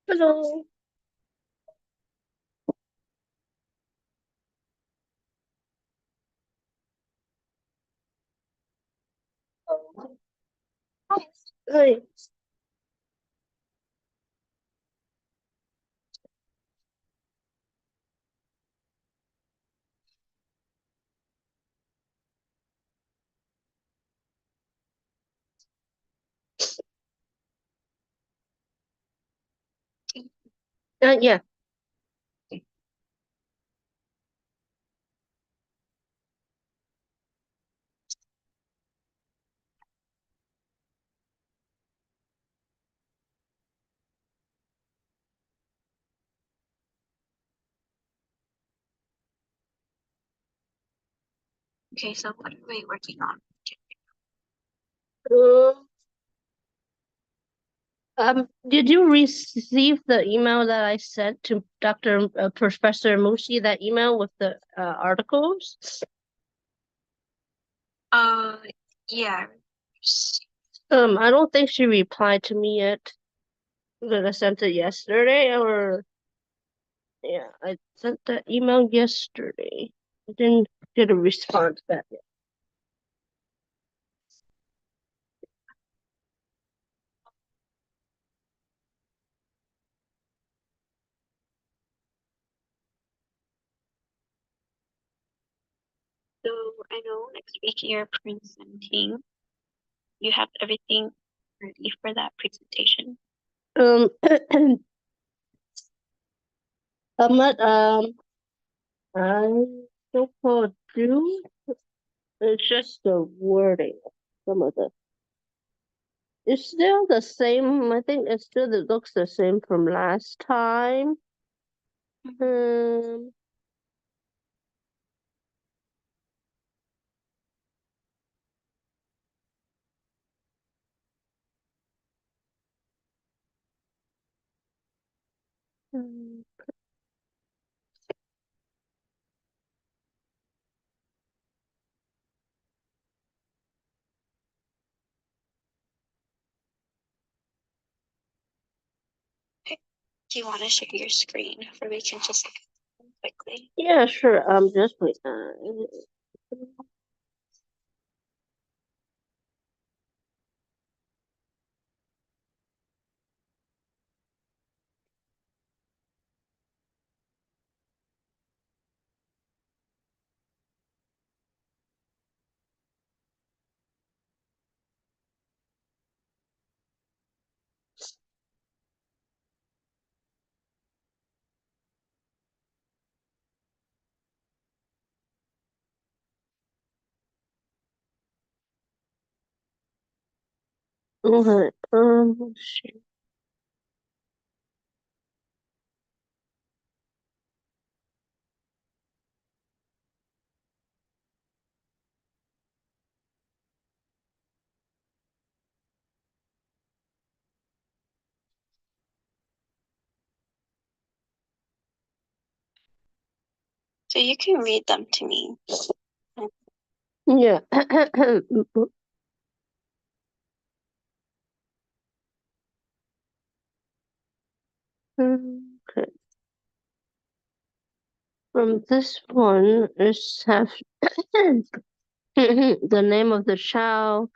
Hello. Hi. Yeah. Okay, so what are we working on? Did you receive the email that I sent to Dr. Professor Mushi, that email with the articles? Yeah. I don't think she replied to me yet. Because I sent it yesterday, or yeah, I sent that email yesterday. I didn't get a response back yet. So I know next week you're presenting. You have everything ready for that presentation. I'm not, I so-called do. It's just the wording. Some of the. It's still the same. I think it still looks the same from last time. Um. Do you want to share your screen or we can just quickly? Yeah, sure. Just wait. Okay. Let's see. So you can read them to me. Yeah. Okay. This one is have the name of the child,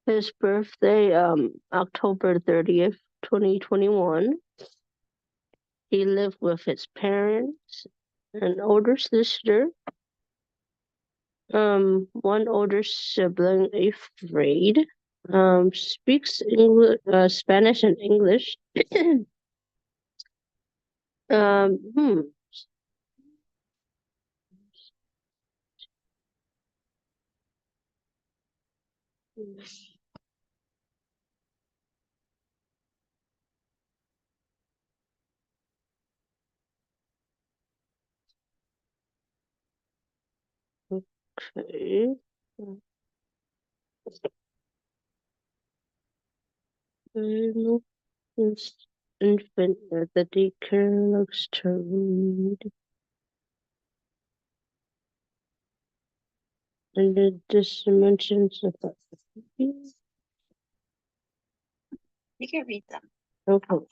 his birthday, October 30th, 2021. He lived with his parents, an older sister, one older sibling, eighth grade, speaks English, Spanish and English. um, hmm. Okay. No, this infant at the daycare looks to read. And the dimensions of the You can read them. Okay.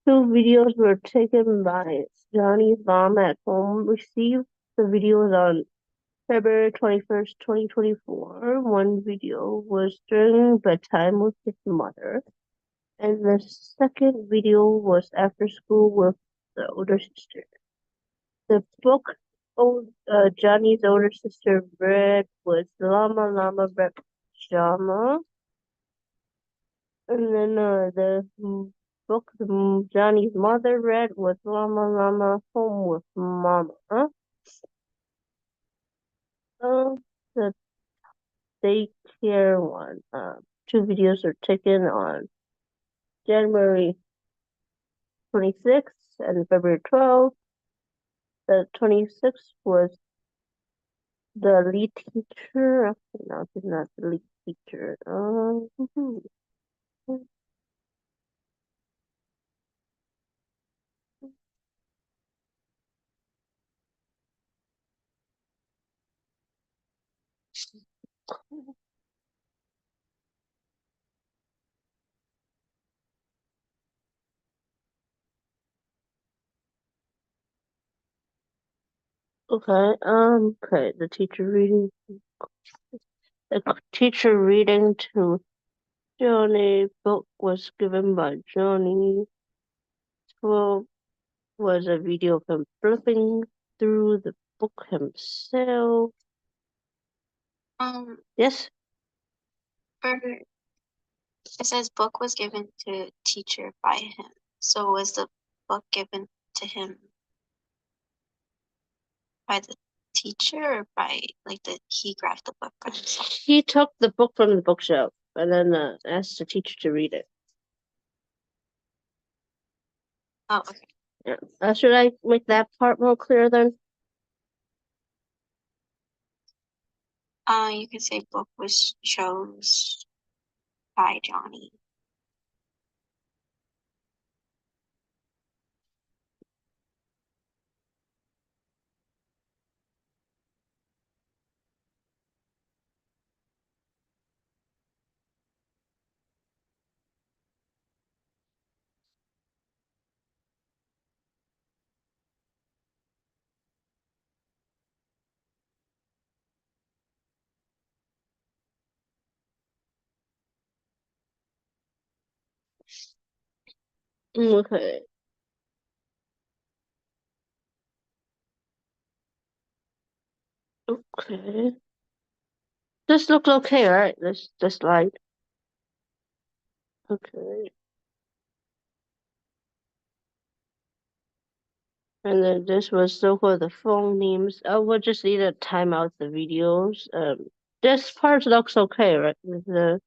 Two videos were taken by Johnny's mom at home. Received the videos on February 21st, 2024. One video was during bedtime with his mother, and the second video was after school with the older sister. The book Johnny's older sister read was Llama Llama Red Pajama. And then book Johnny's mother read was Llama Llama Home with Mama. The daycare one. Two videos are taken on January 26th and February 12th. The 26th was the lead teacher. No, she's not the lead teacher. Okay, okay, the teacher reading to Johnny book was given by Johnny. 12 was a video of him flipping through the book himself. Yes? It says book was given to teacher by him. So was the book given to him by the teacher or by he grabbed the book by himself? He took the book from the bookshelf and then asked the teacher to read it. Oh, okay. Yeah. Should I make that part more clear then? You can say book was chose by Johnny. Okay. Okay. This looks okay, right? This slide. Okay. And then this was so for the phone names. I will just need to time out the videos. This part looks okay, right? With the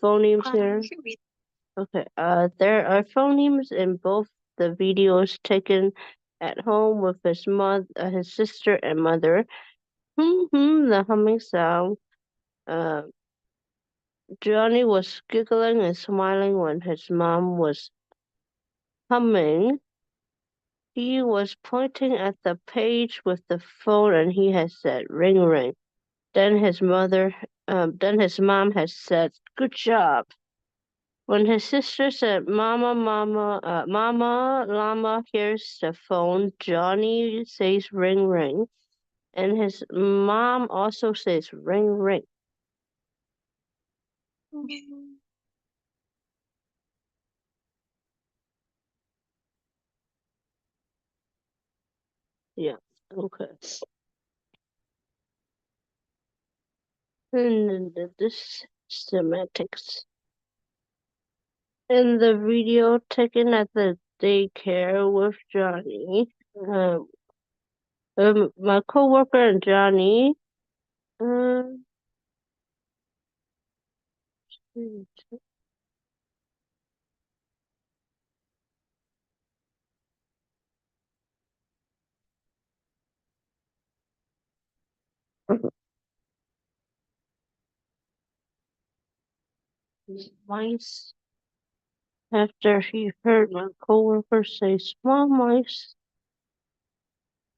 phone names here. You can read. Okay. There are phone names in both the videos taken at home with his his sister and mother. The humming sound. Uh, Johnny was giggling and smiling when his mom was humming. He was pointing at the page with the phone and he had said, ring, ring. Then then his mom had said, good job. When his sister said, Mama, Mama, Mama, Llama, here's the phone, Johnny says, ring, ring. And his mom also says, ring, ring. Yeah, okay. And then this semantics. In the video taken at the daycare with Johnny, my coworker and Johnny, um, mice. After he heard my coworker say small mice,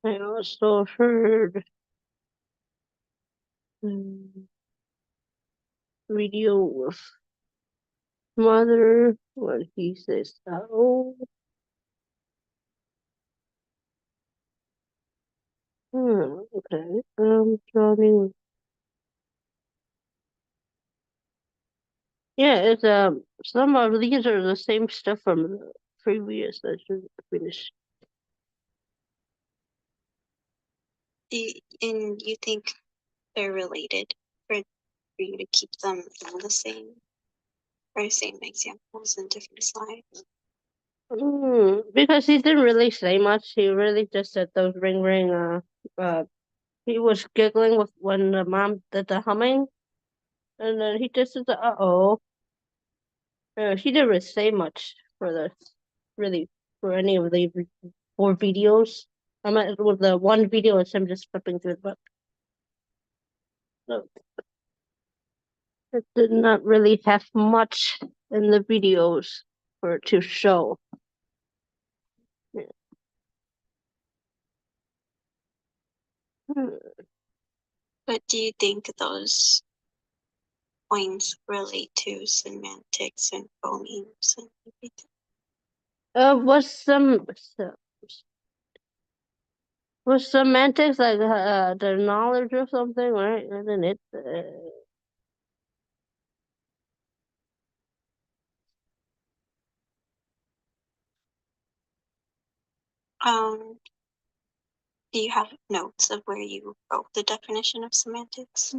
I also heard video with mother when he says, "Oh, okay." Johnny. Yeah, it's some of these are the same stuff from the previous. I should finish. And you think they're related for you to keep them in the same or same examples in different slides? Because he didn't really say much. He really just said those ring ring. He was giggling with when the mom did the humming, and then he just said, "Uh-oh." He didn't really say much for the really for any of the 4 videos. I mean, with the one video, it's him just flipping through the book. So it did not really have much in the videos for it to show. Yeah. Hmm. But do you think those points relate to semantics and phonemes and everything? Was semantics like the knowledge or something, right? Isn't it? Do you have notes of where you wrote the definition of semantics?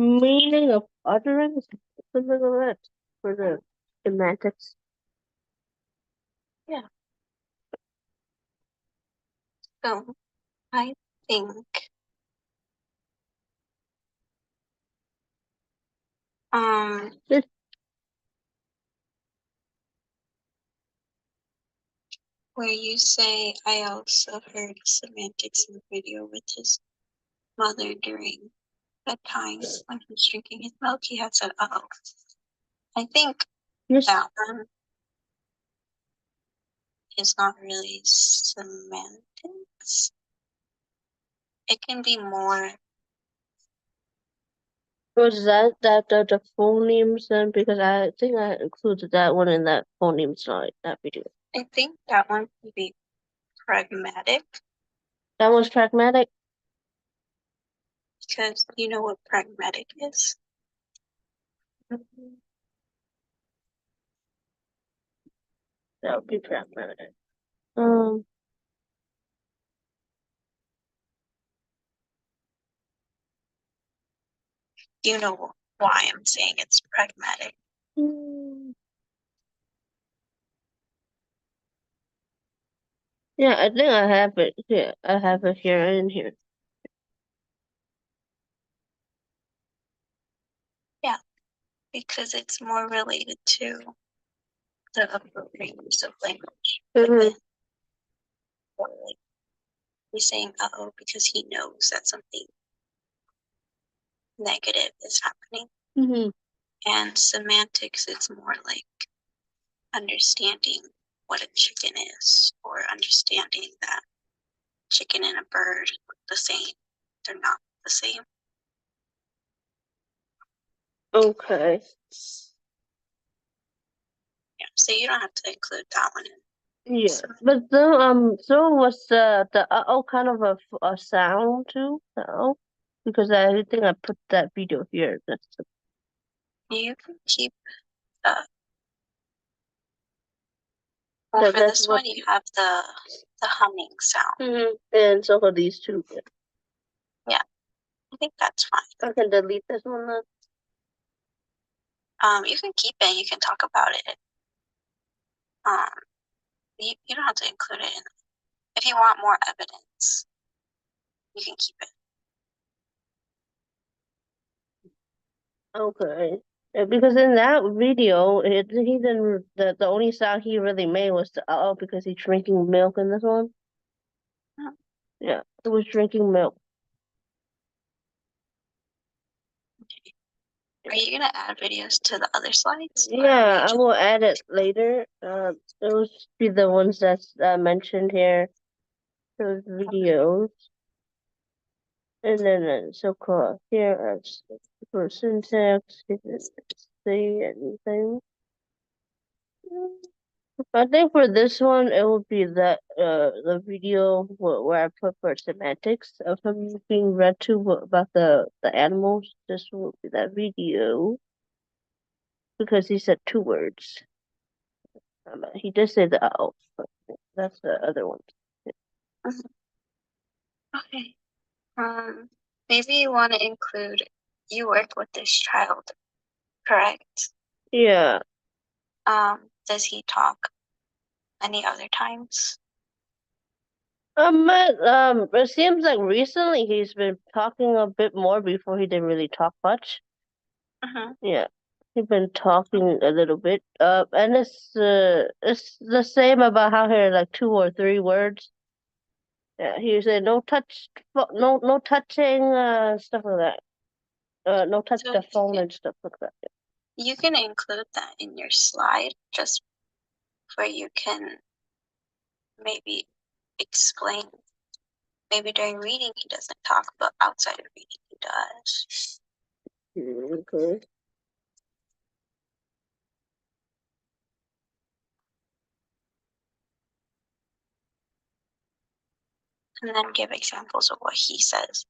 Meaning of utterance, something like that, for the semantics. Yeah. So I think This where you say I also heard semantics in the video with his mother during that time when he was drinking his milk, he had said, "Oh." I think Yes. that one is not really semantics. It can be more. Was that the phonemes then? Because I think I included that one in that phoneme slide, that video. I think that one can be pragmatic That was pragmatic. because you know what pragmatic is. That would be pragmatic. You know why I'm saying it's pragmatic. Yeah, I think I have it. Yeah, I have it here in here. Yeah, because it's more related to the appropriate use of language. Mhm. Or like he's saying "uh-oh" because he knows that something negative is happening. Mhm. And semantics, it's more like understanding what a chicken is, or understanding that chicken and a bird look the same. They're not the same. Okay. Yeah, so you don't have to include that one in. Yeah, but so was the oh kind of a sound too? So because I think I put that video here. You can keep well, for that's this what. one you have the humming sound. And so for these two. Yeah, I think that's fine. I can delete this one then. You can keep it, you can talk about it. You don't have to include it in. If you want more evidence, you can keep it. Okay. Because in that video, he didn't. The only sound he really made was the because he's drinking milk in this one. Mhm. Yeah, it was drinking milk. Are you gonna add videos to the other slides? Yeah, I will add it later. It will be the ones that's mentioned here. Those videos. And then so-called here as for syntax, it doesn't say anything. I think for this one, it will be that the video where I put for semantics of him being read to about the animals. This will be that video because he said two words. He did say the owl, but that's the other one. Okay. Maybe you want to include you work with this child, correct? Yeah. Does he talk any other times? It seems like recently he's been talking a bit more. Before he didn't really talk much. Yeah, he's been talking a little bit. And it's the same about how here like two or three words. Yeah, he said no touch, no touching, stuff like that. No touch So the phone and stuff like that. you can include that in your slide just where you can maybe explain. Maybe during reading he doesn't talk, but outside of reading he does. Okay. And then give examples of what he says.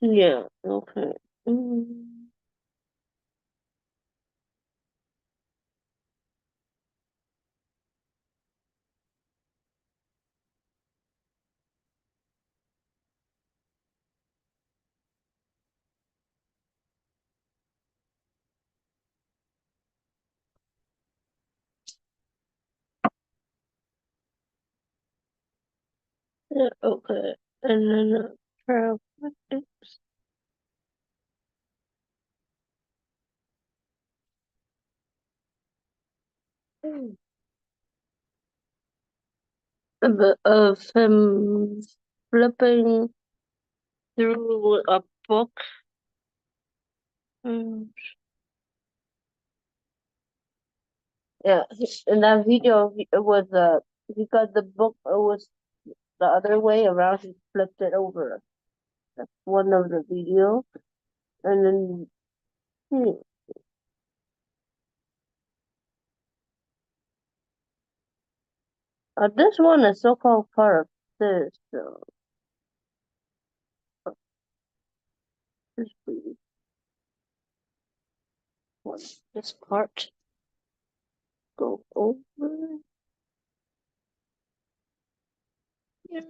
Yeah. Okay. Mm. Yeah. Okay. And then trial practice. Of him flipping through a book. Mm. Yeah, in that video, it was he got the book. It was the other way around. He flipped it over. That's one of the video, and then this one is so-called part of this. So this one, this part go over. Yeah.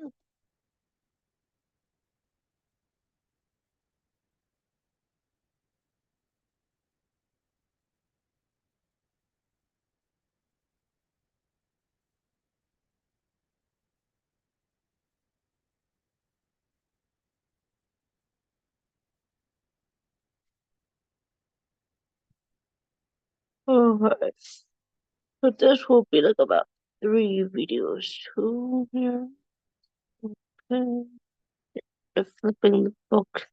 Alright. So this will be like about 3 videos too here. Okay. Just flipping the book.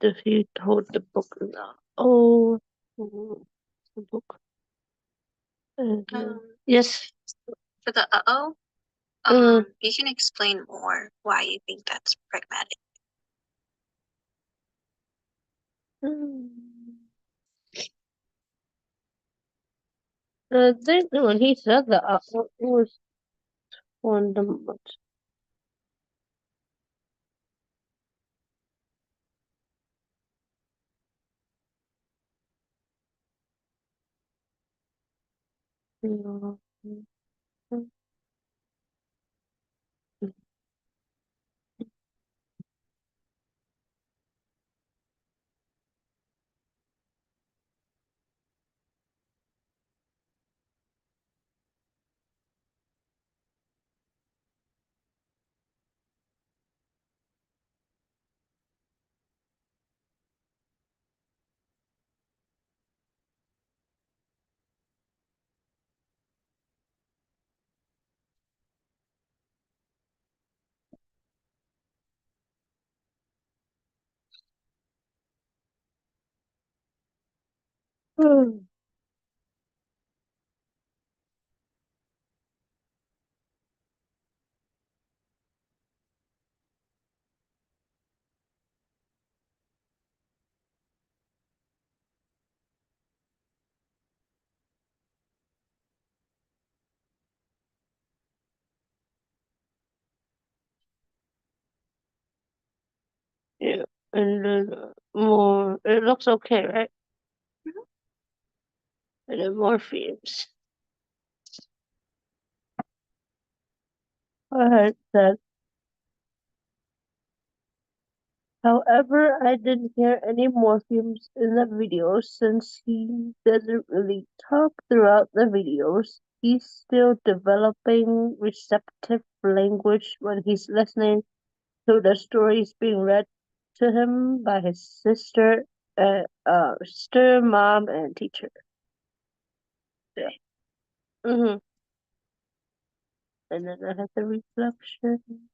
If you hold the book now. Oh, the book. Yes. For the uh-oh, Mm. you can explain more why you think that's pragmatic. I think when he said that, it was one of the Mm. Yeah, and then more. It looks okay, right? Mhm. And then more themes. Alright, then. However, I didn't hear any morphemes in the videos since he doesn't really talk throughout the videos. He's still developing receptive language when he's listening to the stories being read to him by his sister, mom, and teacher. Yeah. Mm-hmm. And then I had the reflection.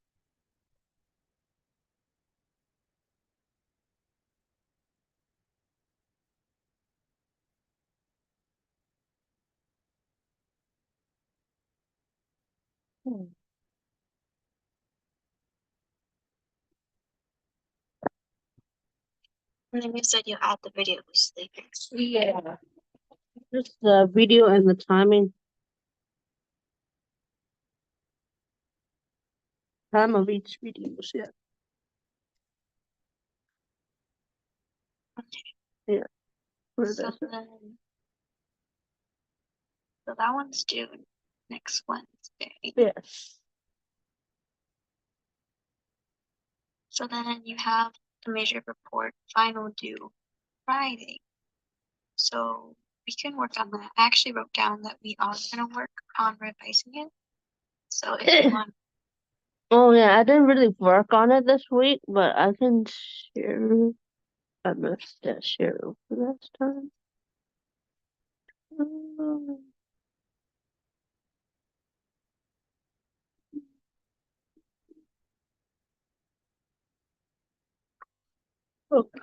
Hmm. And then you said you add the videos later. Yeah. Just the video and the timing, time of each videos. Yeah. Okay. Yeah. What did I So say? then, so that one's due next Wednesday. Yes. So then you have the major report final due Friday. So we can work on that. I actually wrote down that we are gonna work on revising it. So if you want, Oh yeah, I didn't really work on it this week, but I can share. I must share it for last time. Um, okay.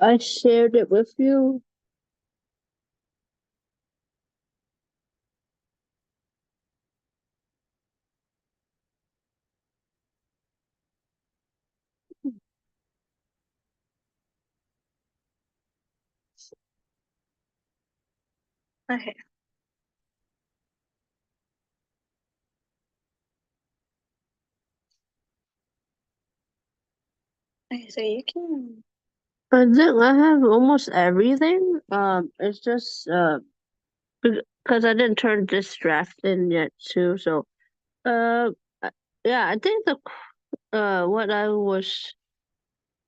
I shared it with you. Okay. Okay, so you can. I think I have almost everything. It's just because I didn't turn this draft in yet too. So I- yeah, I think the what I was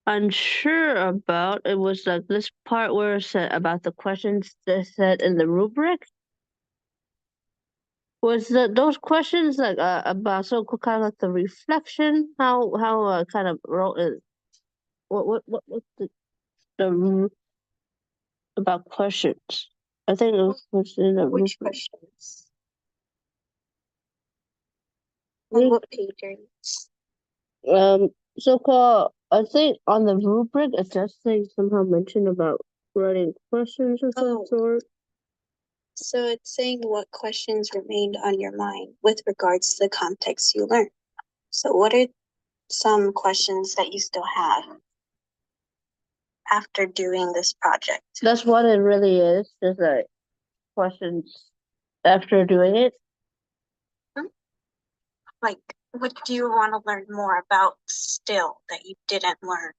unsure about it was like this part where it said about the questions that said in the rubric. Was that those questions like about so kind of like the reflection how kind of wrote it what the about questions. I think it was in the Which rubric. questions? On what page are you? Um, so called, I think on the rubric, it does say somehow mention about writing questions of some Oh, sort. so it's saying what questions remained on your mind with regards to the context you learned. So what are some questions that you still have after doing this project? That's what it really is, just like questions after doing it. Hmm? Like, what do you want to learn more about still that you didn't learn?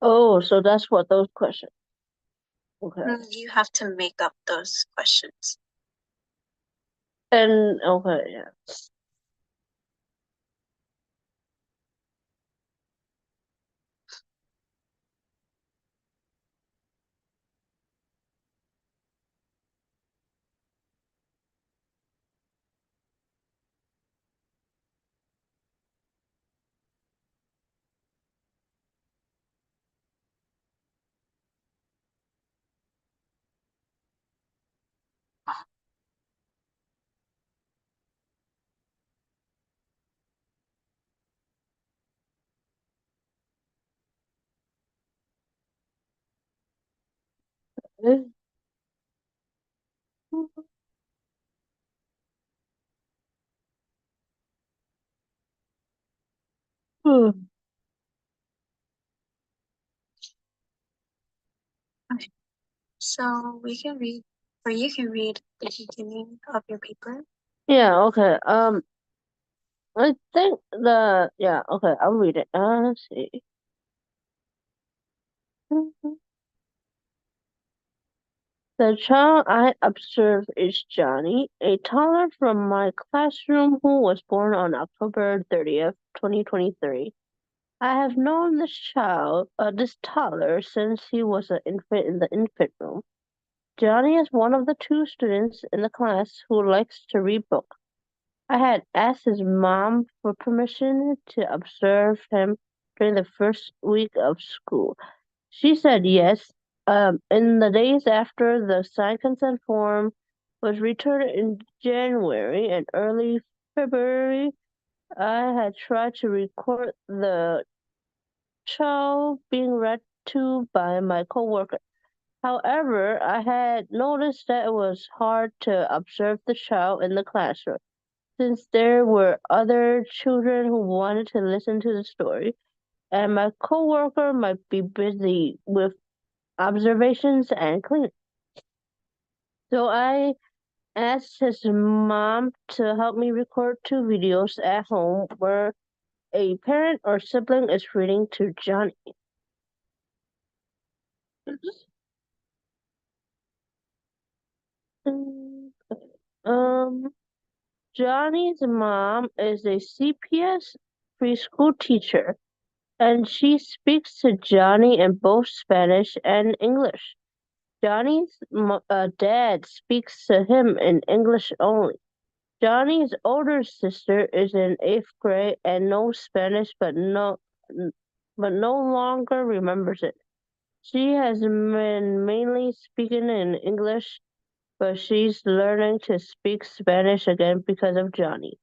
Oh, so that's what those questions. Okay. You have to make up those questions. And okay, yeah. Hmm. Okay. So we can read, or you can read the beginning of your paper. Yeah, okay. I think yeah, okay, I'll read it. Let's see. The child I observe is Johnny, a toddler from my classroom who was born on October 30th, 2023. I have known this toddler, since he was an infant in the infant room. Johnny is one of the two students in the class who likes to read books. I had asked his mom for permission to observe him during the first week of school. She said yes. In the days after the signed consent form was returned in January and early February, I had tried to record the child being read to by my coworker. However, I had noticed that it was hard to observe the child in the classroom, since there were other children who wanted to listen to the story, and my coworker might be busy with observations and cleaning. So I asked his mom to help me record two videos at home where a parent or sibling is reading to Johnny. Um, Johnny's mom is a CPS preschool teacher, and she speaks to Johnny in both Spanish and English. Johnny's dad speaks to him in English only. Johnny's older sister is in eighth grade and knows Spanish, but no longer remembers it. She has been mainly speaking in English, but she's learning to speak Spanish again because of Johnny.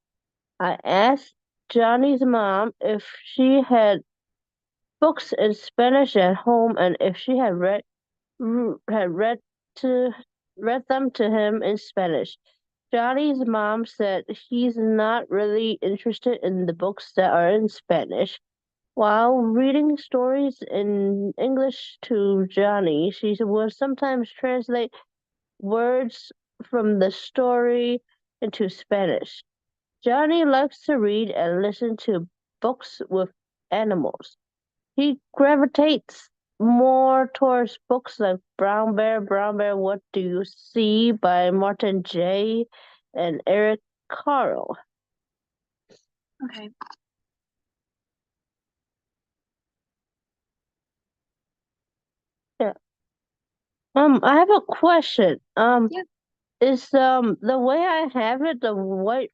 I asked Johnny's mom if she had books in Spanish at home and if she had to read them to him in Spanish. Johnny's mom said he's not really interested in the books that are in Spanish. While reading stories in English to Johnny, she would sometimes translate words from the story into Spanish. Johnny likes to read and listen to books with animals. He gravitates more towards books like Brown Bear, What Do You See by Martin J. and Eric Carle. Okay. Yeah. I have a question. Yeah. Is the way I have it the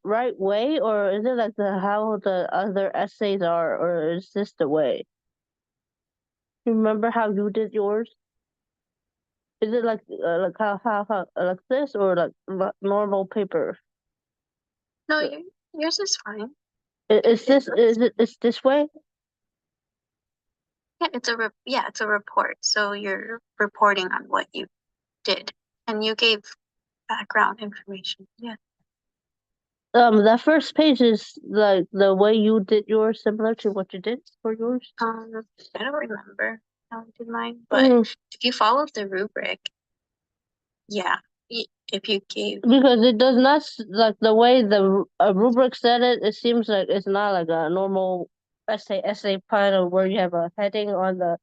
right way, or is it like the how the other essays are, or is this the way? You remember how you did yours? Is it like how like this or like normal paper? No, yours is fine. Is this is this way? Yeah, it's a report. So you're reporting on what you did, and you gave background information. Yeah. The first page is like the way you did yours, similar to what you did for yours. I don't remember how I did mine, but if you followed the rubric, yeah, if you gave, Because it does not like the way the rubric said it. It seems like it's not like a normal essay kind of where you have a heading on the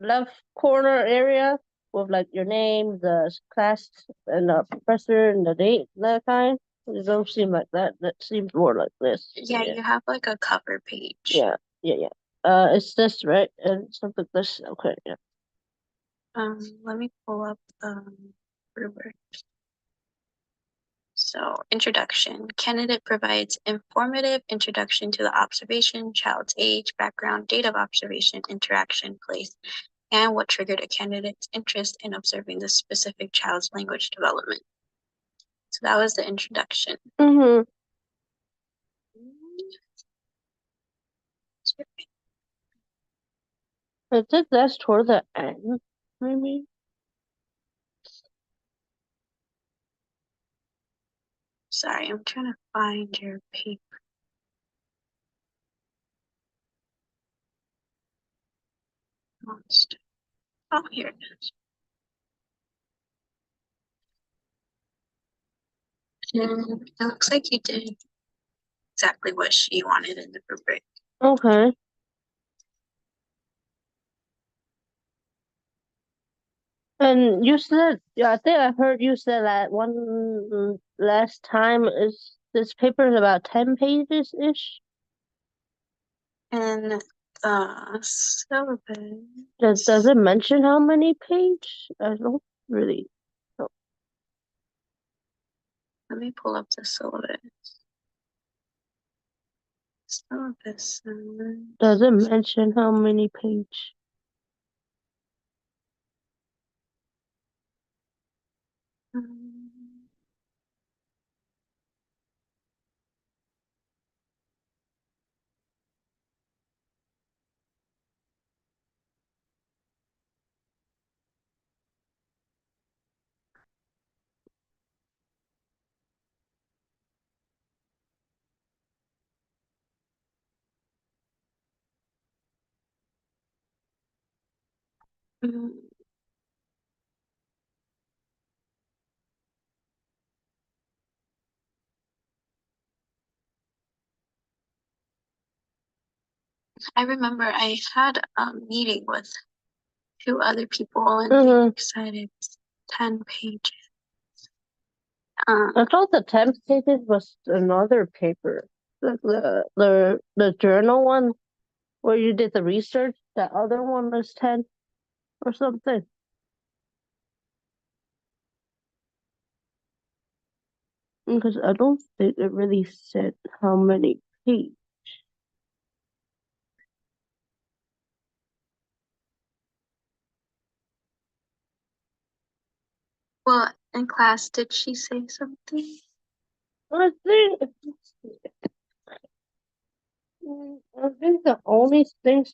left corner area with like your name, the class, and the professor, and the date, that kind. It don't seem like that. That seems more like this. yeah, you have like a cover page. Yeah, yeah, yeah. It's this, right? And something this. Okay, yeah. Let me pull up rubric. So, introduction. Candidate provides informative introduction to the observation, child's age, background, date of observation, interaction, place, and what triggered a candidate's interest in observing the specific child's language development. So that was the introduction. Mm-hmm. I think that's toward the end, maybe. Sorry, I'm trying to find your paper. Oh, here it is. And it looks like you did exactly what she wanted in the rubric. Okay. And you said, yeah, I think I heard you say that one last time is this paper is about 10 pages ish. And the syllabus. Does it mention how many page? I don't really know. Let me pull up the syllabus. Syllabus. Does it mention how many page? Um, I remember I had a meeting with two other people and they decided 10 pages. I thought the 10 pages was another paper. Like the journal one where you did the research. That other one was 10 or something. Because I don't think it really said how many pages. Well, in class, did she say something? I think I think the only thing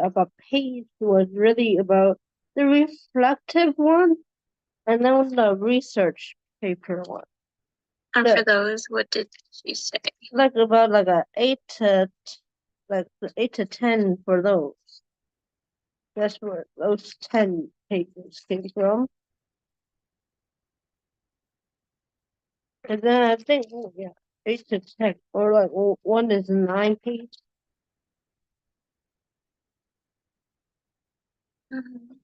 about page was really about the reflective one and then the research paper one. And for those, what did she say? Like about like a 8 to 10 for those. That's where those 10 pages came from. And then I think, 8 to 10, or like one is 9 pages. Mhm.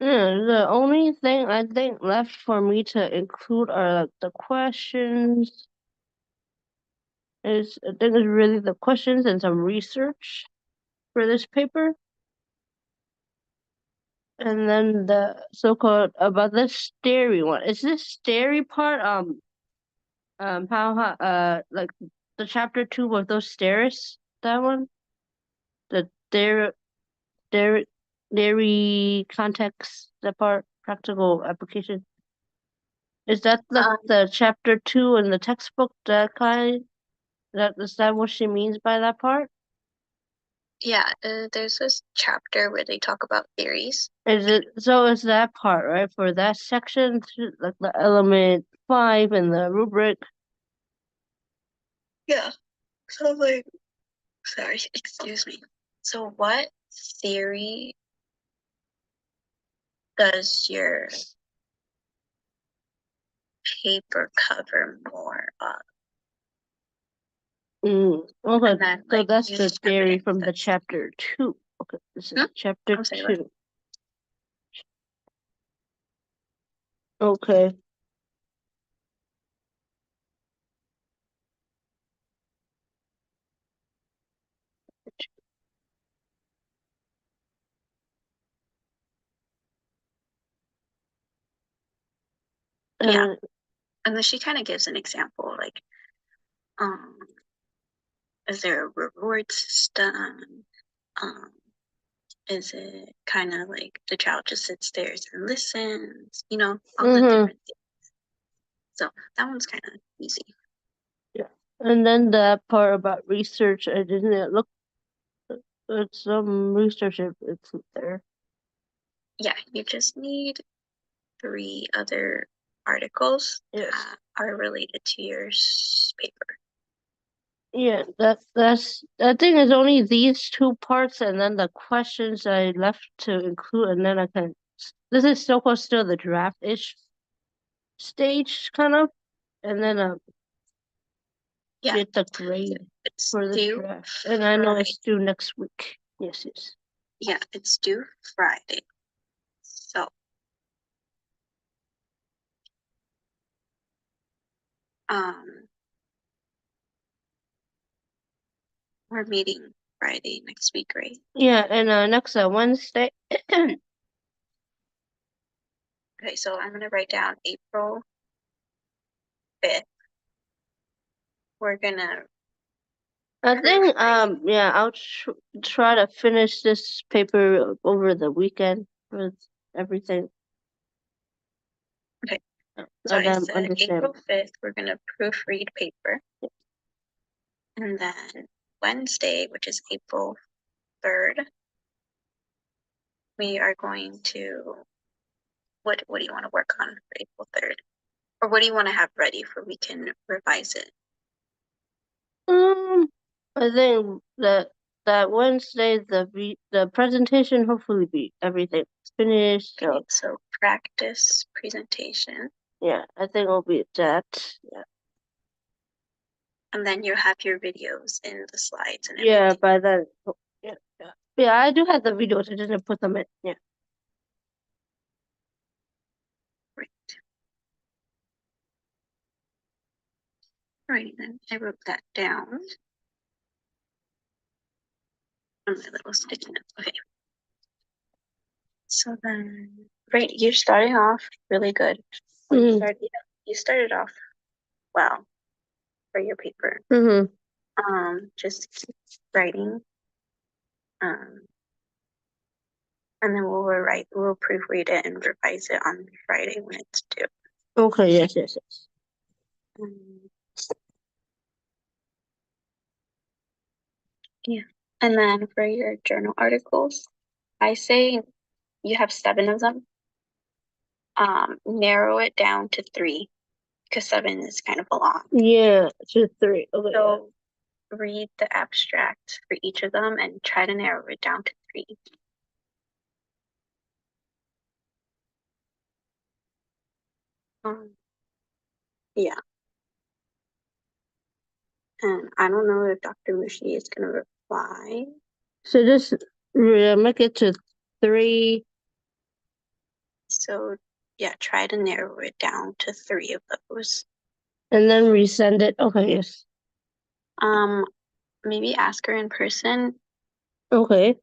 Yeah, the only thing I think left for me to include are like the questions. I think it's really the questions and some research for this paper. And then the so-called about the stary one. Is this stary part how like the chapter 2 of those stairs? That one? The dairy dairy context, the part practical application. Is that like the chapter 2 in the textbook, that kind? Is that what she means by that part? Yeah, there's this chapter where they talk about theories. Is it so? Is that part right for that section, like the element 5 in the rubric? Yeah. So like, sorry, excuse me. So what theory does your paper cover more of? Okay, And then, so like, that's you the just remember theory it from the because chapter 2. Okay, this is chapter I'm sorry, what? 2. Okay. Yeah. Uh, And then she kind of gives an example, like, um, is there a reward system? Um, is it kind of like the child just sits there and listens? You know, all the different things. So that one's kind of easy. yeah. And then that part about research, I didn't look at some research it's there. Yeah, you just need 3 other articles Yes. that are related to your paper. Yeah, that's I think it's only these 2 parts and then the questions I left to include, and then I can this is still the draft-ish stage kind of, and then Yeah, get the grade it's for the due draft. And I know Friday. it's due next week. Yes, yes. Yeah, it's due Friday. So, um, we're meeting Friday next week, right? Yeah, and next Wednesday. Okay, so I'm gonna write down April 5th. We're gonna I think proofread. yeah, I'll try to finish this paper over the weekend with everything. Okay, so Let I them said understand. April 5th, we're gonna proofread paper. And then Wednesday, which is April 3rd, we are going to, what do you want to work on for April 3rd? Or what do you want to have ready for we can revise it? I think that Wednesday the presentation hopefully be everything finished. So Okay, so practice presentation. yeah, I think it'll be that. Yeah. And then you have your videos in the slides and Yeah, everything. by then. Yeah, yeah. Yeah, I do have the videos. I didn't put them in. Yeah. Right. Right, then I wrote that down. on my little sticky note. Okay. So then, right, you're starting off really good. You started off well for your paper. Just keep writing. And then we'll proofread it and revise it on Friday when it's due. Okay, yes. Yeah. And then for your journal articles, I say you have 7 of them. Narrow it down to 3 because 7 is kind of a lot. Yeah, to 3. Okay. So read the abstract for each of them and try to narrow it down to 3. Yeah. And I don't know if Dr. Mushi is going to reply. So just make it to 3. So yeah, try to narrow it down to 3 of those. And then resend it. Okay, yes. Maybe ask her in person. Okay.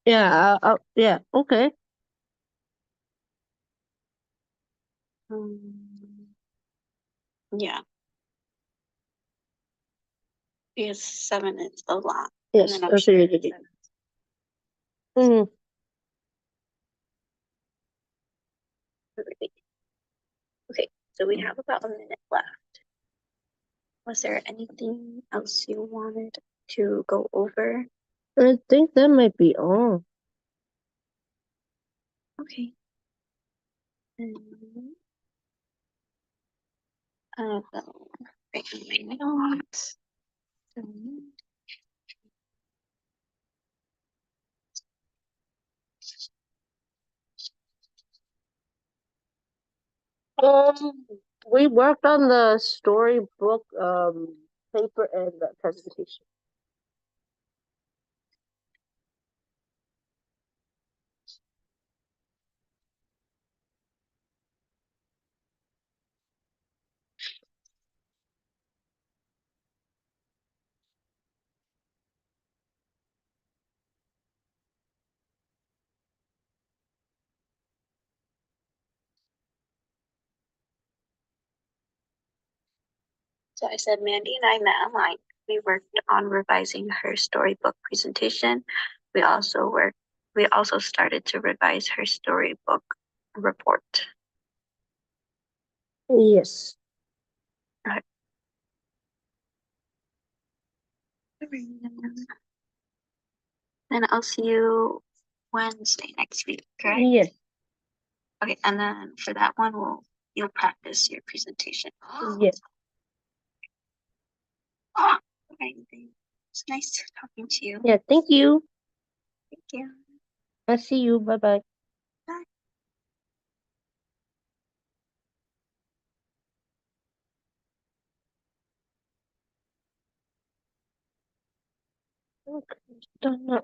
Yeah, yeah, okay. Yeah. Because 7 is a lot. Yes, And then that's really good. Okay, so we have about a minute left. Was there anything else you wanted to go over? I think that might be all. Okay. I'll write in my notes. We worked on the storybook paper and the presentation. So I said Mandy and I met online. We worked on revising her storybook presentation. We also started to revise her storybook report. Yes. Okay. Then I'll see you Wednesday next week, correct? Yes. Okay, and then for that one, you'll practice your presentation. Yes. Okay, it's nice talking to you. Yeah, thank you. Thank you. I'll see you. Bye-bye. Bye. Okay, done.